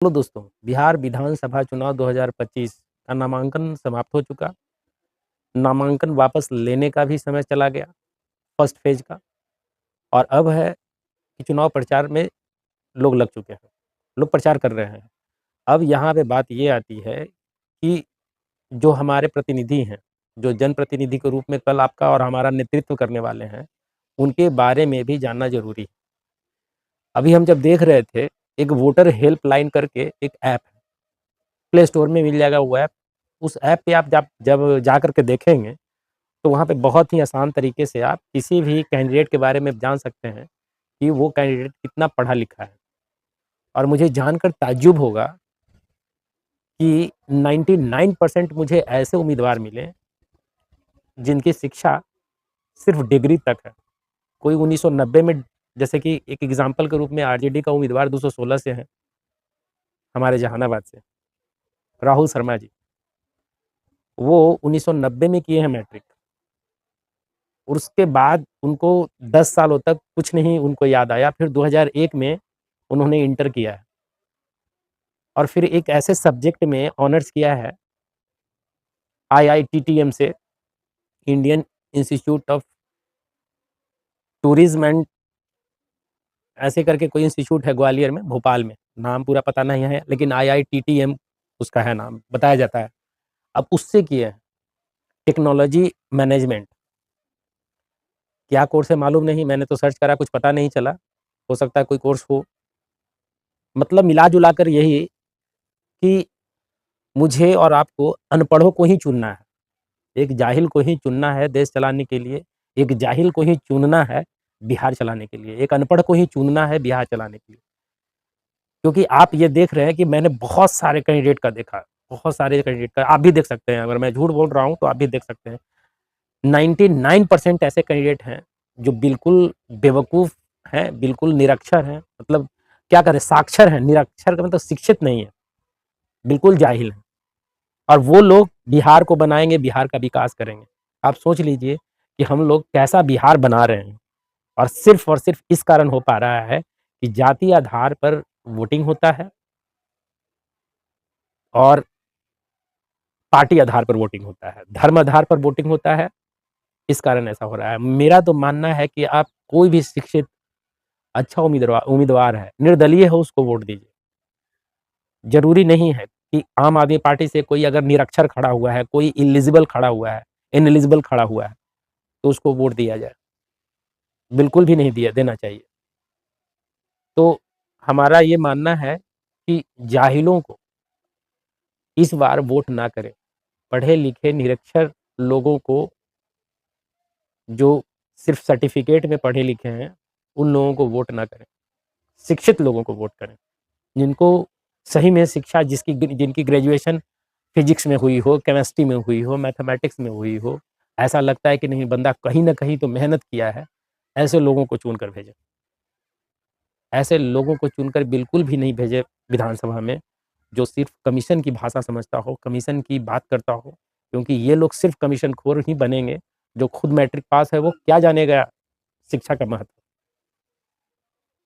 Hello दोस्तों, बिहार विधानसभा चुनाव 2025 का नामांकन समाप्त हो चुका। नामांकन वापस लेने का भी समय चला गया, फर्स्ट फेज का। और अब है कि चुनाव प्रचार में लोग लग चुके हैं, लोग प्रचार कर रहे हैं। अब यहाँ पे बात ये आती है कि जो हमारे प्रतिनिधि हैं, जो जनप्रतिनिधि के रूप में कल आपका और हमारा नेतृत्व करने वाले हैं, उनके बारे में भी जानना ज़रूरी है। अभी हम जब देख रहे थे, एक वोटर हेल्पलाइन करके एक ऐप है, प्ले स्टोर में मिल जाएगा वो ऐप। उस ऐप पे आप जब जा कर के देखेंगे, तो वहाँ पे बहुत ही आसान तरीके से आप किसी भी कैंडिडेट के बारे में जान सकते हैं कि वो कैंडिडेट कितना पढ़ा-लिखा है। और मुझे जानकर ताज्जुब होगा कि 99% मुझे ऐसे उम्मीदवार मिले, जिनकी शिक्षा सिर्फ़ डिग्री तक है। कोई 1990 में, जैसे कि एक एग्ज़ाम्पल के रूप में आरजेडी का उम्मीदवार 216 से हैं, हमारे जहानाबाद से, राहुल शर्मा जी। वो 1990 में किए हैं मैट्रिक। और उसके बाद उनको 10 सालों तक कुछ नहीं उनको याद आया। फिर 2001 में उन्होंने इंटर किया है और फिर एक ऐसे सब्जेक्ट में ऑनर्स किया है आईआईटीटीएम से, Indian institute of tourism and ऐसे करके कोई इंस्टीट्यूट है ग्वालियर में, भोपाल में। नाम पूरा पता नहीं है, लेकिन आईआईटीटीएम उसका है नाम, बताया जाता है। अब उससे किए हैं टेक्नोलॉजी मैनेजमेंट। क्या कोर्स है मालूम नहीं, मैंने तो सर्च करा, कुछ पता नहीं चला। हो सकता है कोई कोर्स हो। मतलब मिला-जुला कर यही कि मुझे और आपको अनपढ़ों को ही चुनना है। एक जाहिल को ही चुनना है देश चलाने के लिए, एक जाहिल को ही चुनना है बिहार चलाने के लिए, एक अनपढ़ को ही चुनना है बिहार चलाने के लिए। क्योंकि आप ये देख रहे हैं कि मैंने बहुत सारे कैंडिडेट का देखा, बहुत सारे कैंडिडेट का आप भी देख सकते हैं, अगर मैं झूठ बोल रहा हूँ तो आप भी देख सकते हैं। 99% ऐसे कैंडिडेट हैं जो बिल्कुल बेवकूफ़ हैं, बिल्कुल निरक्षर हैं, मतलब क्या करें, साक्षर हैं, निरक्षर का मतलब शिक्षित नहीं है, बिल्कुल जाहिल हैं। और वो लोग बिहार को बनाएँगे, बिहार का विकास करेंगे। आप सोच लीजिए कि हम लोग कैसा बिहार बना रहे हैं और सिर्फ़ इस कारण हो पा रहा है कि जाति आधार पर वोटिंग होता है और पार्टी आधार पर वोटिंग होता है, धर्म आधार पर वोटिंग होता है, इस कारण ऐसा हो रहा है। मेरा तो मानना है कि आप कोई भी शिक्षित अच्छा उम्मीदवार है, निर्दलीय हो उसको वोट दीजिए। ज़रूरी नहीं है कि आम आदमी पार्टी से कोई अगर निरक्षर खड़ा हुआ है, कोई इलिजिबल खड़ा हुआ है, इनएलिजिबल खड़ा हुआ है, तो उसको वोट दिया जाए। बिल्कुल भी नहीं दिया देना चाहिए। तो हमारा ये मानना है कि जाहिलों को इस बार वोट ना करें। पढ़े-लिखे निरक्षर लोगों को, जो सिर्फ़ सर्टिफ़िकेट में पढ़े-लिखे हैं, उन लोगों को वोट ना करें। शिक्षित लोगों को वोट करें, जिनको सही में शिक्षा जिनकी ग्रेजुएशन फिज़िक्स में हुई हो, केमिस्ट्री में हुई हो, मैथमेटिक्स में हुई हो, ऐसा लगता है कि नहीं बंदा कहीं न कहीं तो मेहनत किया है, ऐसे लोगों को चुन कर भेजें। ऐसे लोगों को चुनकर बिल्कुल भी नहीं भेजें विधानसभा में, जो सिर्फ़ कमीशन की भाषा समझता हो, कमीशन की बात करता हो, क्योंकि ये लोग सिर्फ़ कमीशनखोर ही बनेंगे, जो खुद मैट्रिक पास है वो क्या जानेगा शिक्षा का महत्व।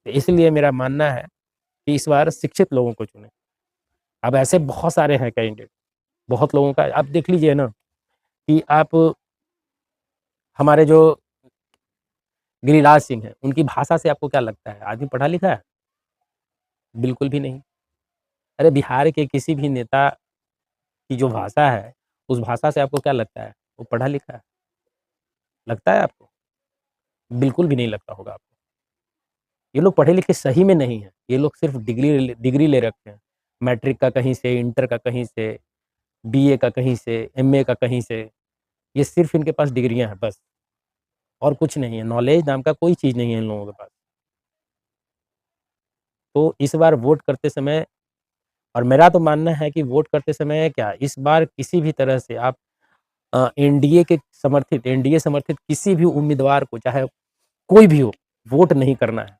तो इसलिए मेरा मानना है कि इस बार शिक्षित लोगों को चुनें। अब ऐसे बहुत सारे हैं कैंडिडेट, बहुत लोगों का आप देख लीजिए ना कि आप हमारे जो गिरिराज सिंह हैं, उनकी भाषा से आपको क्या लगता है? आदमी पढ़ा-लिखा है? बिल्कुल भी नहीं। अरे बिहार के किसी भी नेता की जो भाषा है, उस भाषा से आपको क्या लगता है? वो पढ़ा-लिखा है? लगता है आपको? बिल्कुल भी नहीं लगता होगा आपको। ये लोग पढ़े-लिखे सही में नहीं हैं। ये लोग सिर्फ़ डिग्री ले रखे हैं। मैट्रिक का कहीं से, इंटर का कहीं से, बीए का कहीं से, एमए का कहीं से। ये सिर्फ़ इनके पास डिग्रियाँ हैं बस, और कुछ नहीं है। नॉलेज नाम का कोई चीज़ नहीं है इन लोगों के पास। तो इस बार वोट करते समय, और मेरा तो मानना है कि वोट करते समय क्या, इस बार किसी भी तरह से आप एनडीए समर्थित किसी भी उम्मीदवार को, चाहे कोई भी हो, वोट नहीं करना है।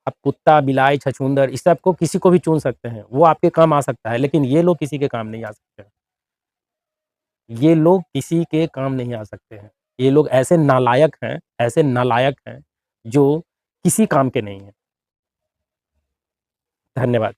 आप कुत्ता, बिलाई, छछूंदर इस सबको किसी को भी चुन सकते हैं, वो आपके काम आ सकता है, लेकिन ये लोग किसी के काम नहीं आ सकते हैं। ये लोग किसी के काम नहीं आ सकते हैं। ये लोग ऐसे नालायक हैं, जो किसी काम के नहीं हैं। धन्यवाद।